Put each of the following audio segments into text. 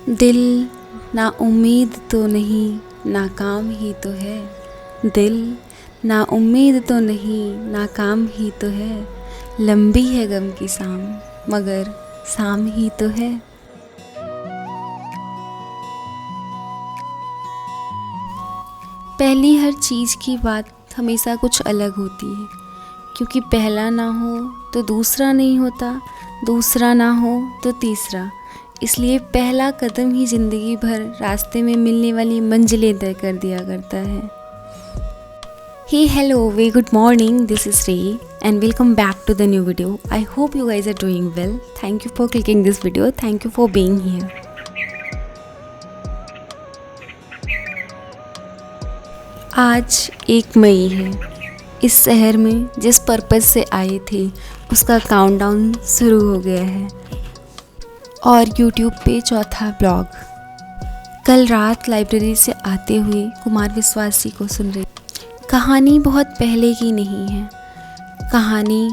दिल ना उम्मीद तो नहीं नाकाम ही तो है। दिल ना उम्मीद तो नहीं नाकाम ही तो है। लंबी है गम की शाम मगर शाम ही तो है। पहली हर चीज़ की बात हमेशा कुछ अलग होती है, क्योंकि पहला ना हो तो दूसरा नहीं होता, दूसरा ना हो तो तीसरा। इसलिए पहला कदम ही ज़िंदगी भर रास्ते में मिलने वाली मंजिलें तय कर दिया करता है। Hey, hello, very good morning. This is Ray and welcome back to the new video. I hope you guys are doing well. Thank you for clicking this video. Thank you for being here. आज 1 मई है। इस शहर में जिस purpose से आए थे उसका काउंटडाउन शुरू हो गया है और YouTube पे चौथा ब्लॉग। कल रात लाइब्रेरी से आते हुए कुमार विश्वास जी को सुन रही। कहानी बहुत पहले की नहीं है, कहानी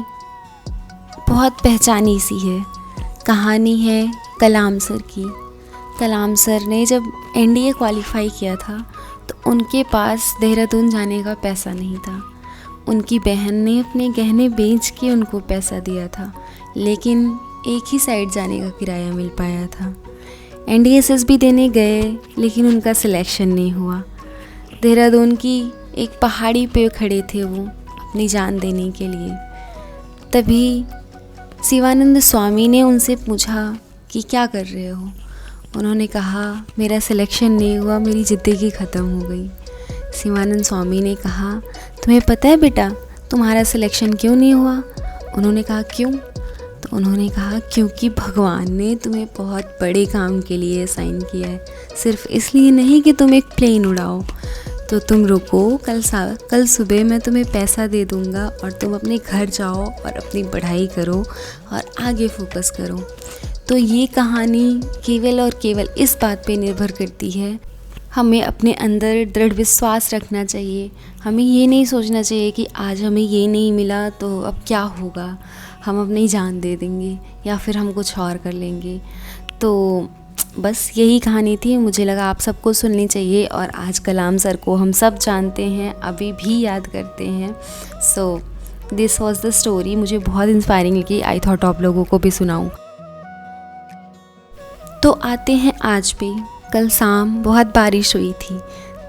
बहुत पहचानी सी है। कहानी है कलाम सर की। कलाम सर ने जब NDA क्वालिफाई किया था तो उनके पास देहरादून जाने का पैसा नहीं था। उनकी बहन ने अपने गहने बेच के उनको पैसा दिया था, लेकिन एक ही साइड जाने का किराया मिल पाया था। NDSS भी देने गए लेकिन उनका सिलेक्शन नहीं हुआ। देहरादून की एक पहाड़ी पे खड़े थे वो अपनी जान देने के लिए। तभी शिवानंद स्वामी ने उनसे पूछा कि क्या कर रहे हो। उन्होंने कहा मेरा सिलेक्शन नहीं हुआ, मेरी ज़िंदगी ख़त्म हो गई। शिवानंद स्वामी ने कहा तुम्हें पता है बेटा तुम्हारा सिलेक्शन क्यों नहीं हुआ। उन्होंने कहा क्यों। तो उन्होंने कहा क्योंकि भगवान ने तुम्हें बहुत बड़े काम के लिए साइन किया है, सिर्फ इसलिए नहीं कि तुम एक प्लेन उड़ाओ। तो तुम रुको, कल सुबह मैं तुम्हें पैसा दे दूँगा और तुम अपने घर जाओ और अपनी पढ़ाई करो और आगे फोकस करो। तो ये कहानी केवल और केवल इस बात पे निर्भर करती है, हमें अपने अंदर दृढ़ विश्वास रखना चाहिए। हमें ये नहीं सोचना चाहिए कि आज हमें ये नहीं मिला तो अब क्या होगा, हम अपनी जान दे देंगे या फिर हम कुछ और कर लेंगे। तो बस यही कहानी थी, मुझे लगा आप सबको सुननी चाहिए। और आज कलाम सर को हम सब जानते हैं, अभी भी याद करते हैं। So this was the story. मुझे बहुत इंस्पायरिंग लगी, आई थॉट आप लोगों को भी सुनाऊं। तो आते हैं आज पे। कल शाम बहुत बारिश हुई थी,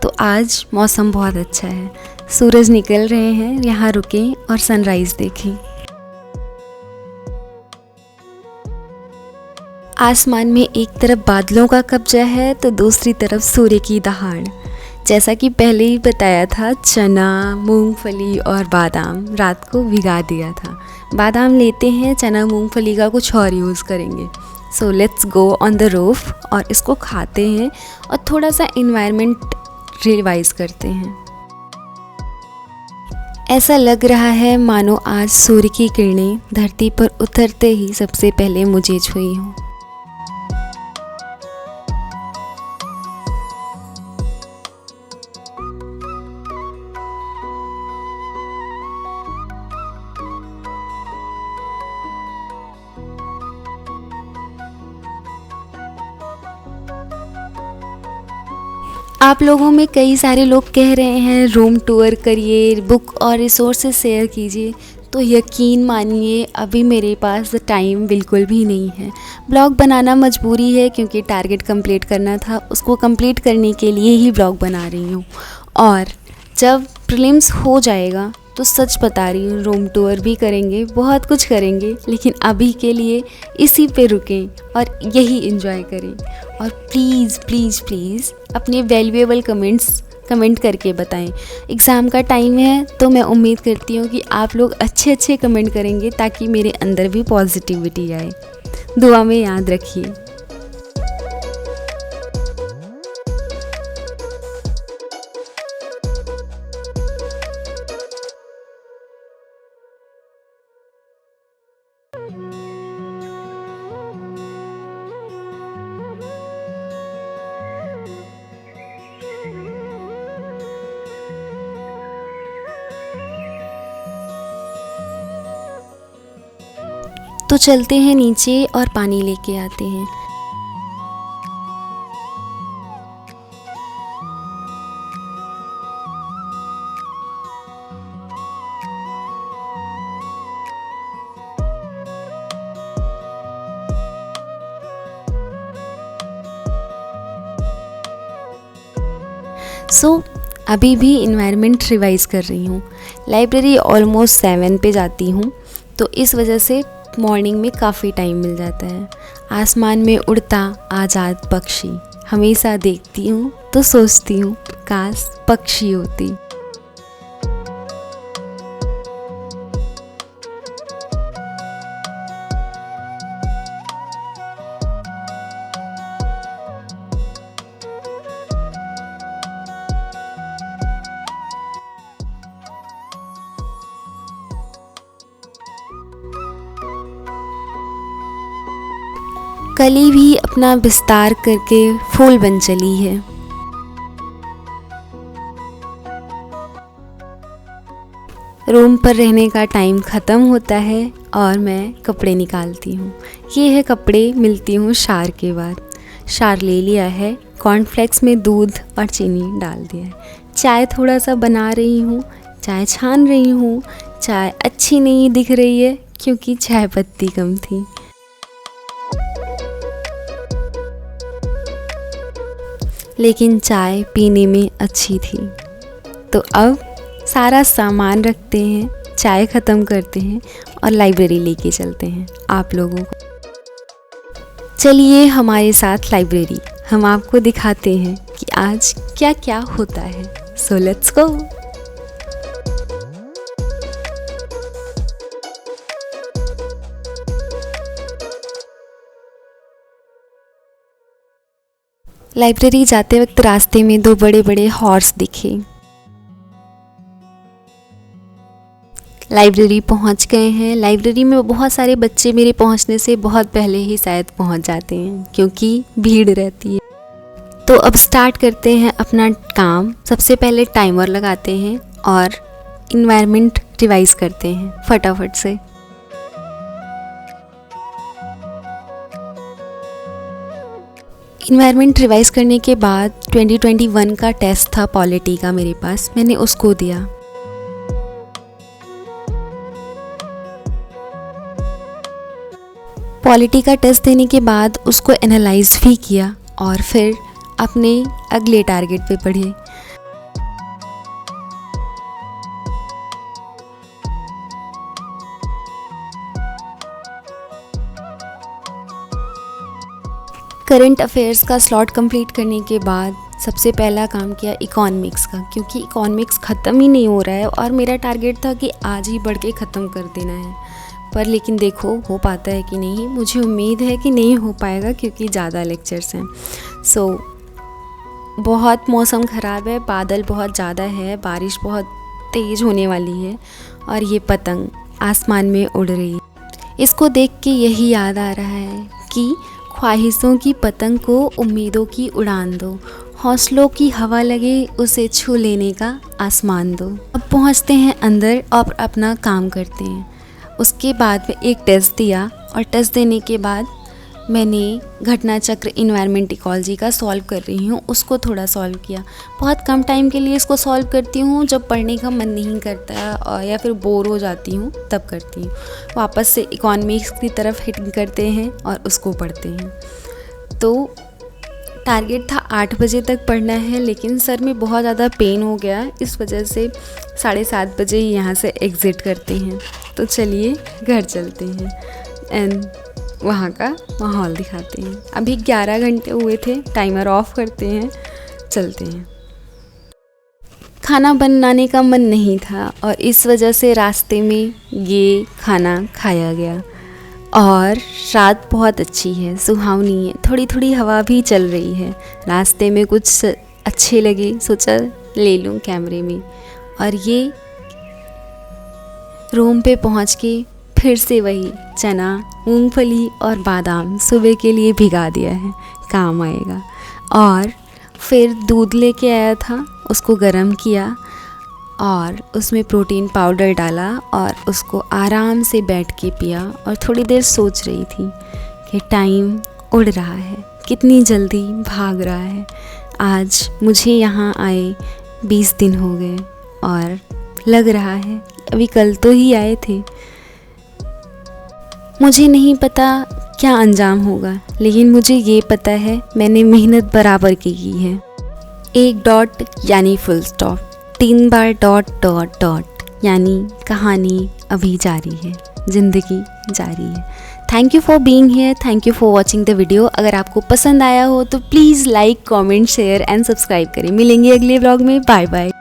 तो आज मौसम बहुत अच्छा है। सूरज निकल रहे हैं, यहाँ रुकें और सनराइज़ देखें। आसमान में एक तरफ बादलों का कब्जा है तो दूसरी तरफ सूर्य की दहाड़। जैसा कि पहले ही बताया था, चना, मूंगफली और बादाम रात को भिगा दिया था। बादाम लेते हैं, चना मूंगफली का कुछ और यूज़ करेंगे। So let's go on the roof और इसको खाते हैं और थोड़ा सा इन्वायरमेंट रिवाइज करते हैं। ऐसा लग रहा है मानो आज सूर्य की किरणें धरती पर उतरते ही सबसे पहले मुझे छुई हों। आप लोगों में कई सारे लोग कह रहे हैं रूम टूर करिए, बुक और रिसोर्सेज शेयर कीजिए। तो यकीन मानिए अभी मेरे पास टाइम बिल्कुल भी नहीं है। ब्लॉग बनाना मजबूरी है क्योंकि टारगेट कंप्लीट करना था, उसको कंप्लीट करने के लिए ही ब्लॉग बना रही हूँ। और जब प्रीलिम्स हो जाएगा तो सच बता रही हूँ रूम टूर भी करेंगे, बहुत कुछ करेंगे, लेकिन अभी के लिए इसी पे रुकें और यही एंजॉय करें। और प्लीज़ प्लीज़ प्लीज़ अपने वैल्यूएबल कमेंट करके बताएं। एग्ज़ाम का टाइम है तो मैं उम्मीद करती हूँ कि आप लोग अच्छे अच्छे कमेंट करेंगे ताकि मेरे अंदर भी पॉजिटिविटी आए। दुआ में याद रखिए। तो चलते हैं नीचे और पानी लेके आते हैं। अभी भी इन्वायरमेंट रिवाइज़ कर रही हूँ। लाइब्रेरी ऑलमोस्ट 7 पे जाती हूँ, तो इस वजह से मॉर्निंग में काफ़ी टाइम मिल जाता है। आसमान में उड़ता आज़ाद पक्षी हमेशा देखती हूँ तो सोचती हूँ काश पक्षी होती। कली भी अपना विस्तार करके फूल बन चली है। रूम पर रहने का टाइम ख़त्म होता है और मैं कपड़े निकालती हूँ। ये है कपड़े, मिलती हूँ शार के बाद। शार ले लिया है, कॉर्नफ्लेक्स में दूध और चीनी डाल दिया है। चाय थोड़ा सा बना रही हूँ, चाय छान रही हूँ। चाय अच्छी नहीं दिख रही है क्योंकि चाय पत्ती कम थी। लेकिन चाय पीने में अच्छी थी। तो अब सारा सामान रखते हैं, चाय ख़त्म करते हैं और लाइब्रेरी लेके चलते हैं आप लोगों को। चलिए हमारे साथ लाइब्रेरी, हम आपको दिखाते हैं कि आज क्या क्या होता है। So let's go. लाइब्रेरी जाते वक्त रास्ते में 2 बड़े बड़े हॉर्स दिखे। लाइब्रेरी पहुंच गए हैं। लाइब्रेरी में बहुत सारे बच्चे मेरे पहुंचने से बहुत पहले ही शायद पहुंच जाते हैं क्योंकि भीड़ रहती है। तो अब स्टार्ट करते हैं अपना काम। सबसे पहले टाइमर लगाते हैं और इन्वायरमेंट रिवाइज करते हैं फटाफट से। इन्वायरमेंट रिवाइज करने के बाद 2021 का टेस्ट था पॉलिटी का मेरे पास, मैंने उसको दिया। पॉलिटी का टेस्ट देने के बाद उसको एनालाइज भी किया और फिर अपने अगले टारगेट पे बढ़े। करंट अफेयर्स का स्लॉट कंप्लीट करने के बाद सबसे पहला काम किया इकोनॉमिक्स का, क्योंकि इकोनॉमिक्स ख़त्म ही नहीं हो रहा है और मेरा टारगेट था कि आज ही बढ़ के ख़त्म कर देना है। पर लेकिन देखो हो पाता है कि नहीं, मुझे उम्मीद है कि नहीं हो पाएगा क्योंकि ज़्यादा लेक्चर्स हैं। बहुत मौसम ख़राब है, बादल बहुत ज़्यादा है, बारिश बहुत तेज़ होने वाली है और ये पतंग आसमान में उड़ रही है। इसको देख के यही याद आ रहा है कि ख्वाहिशों की पतंग को उम्मीदों की उड़ान दो, हौसलों की हवा लगे उसे छू लेने का आसमान दो। अब पहुंचते हैं अंदर और अपना काम करते हैं। उसके बाद में एक टेस्ट दिया और टेस्ट देने के बाद मैंने घटना चक्र इन्वायरमेंट इकोलॉजी का सॉल्व कर रही हूँ, उसको थोड़ा सॉल्व किया। बहुत कम टाइम के लिए इसको सॉल्व करती हूँ, जब पढ़ने का मन नहीं करता और या फिर बोर हो जाती हूँ तब करती हूँ। वापस से इकोनॉमिक्स की तरफ हिट करते हैं और उसको पढ़ते हैं। तो टारगेट था 8 बजे तक पढ़ना है, लेकिन सर में बहुत ज़्यादा पेन हो गया, इस वजह से 7:30 बजे ही यहाँ से एग्ज़िट करते हैं। तो चलिए घर चलते हैं एंड वहाँ का माहौल दिखाते हैं। अभी 11 घंटे हुए थे, टाइमर ऑफ करते हैं, चलते हैं। खाना बनाने का मन नहीं था और इस वजह से रास्ते में ये खाना खाया गया। और रात बहुत अच्छी है, सुहावनी है, थोड़ी थोड़ी हवा भी चल रही है। रास्ते में कुछ अच्छे लगे, सोचा ले लूँ कैमरे में। और ये रूम पे पहुँच के फिर से वही चना, मूंगफली और बादाम सुबह के लिए भिगा दिया है, काम आएगा। और फिर दूध लेके आया था, उसको गर्म किया और उसमें प्रोटीन पाउडर डाला और उसको आराम से बैठ के पिया। और थोड़ी देर सोच रही थी कि टाइम उड़ रहा है, कितनी जल्दी भाग रहा है। आज मुझे यहाँ आए 20 दिन हो गए और लग रहा है अभी कल तो ही आए थे। मुझे नहीं पता क्या अंजाम होगा, लेकिन मुझे ये पता है मैंने मेहनत बराबर की है। एक डॉट यानी फुल स्टॉप, 3 बार डॉट डॉट डॉट यानी कहानी अभी जारी है, ज़िंदगी जारी है। Thank you for being here, thank you for watching the video. अगर आपको पसंद आया हो तो please like, comment, share and subscribe करें। मिलेंगे अगले व्लॉग में। Bye bye.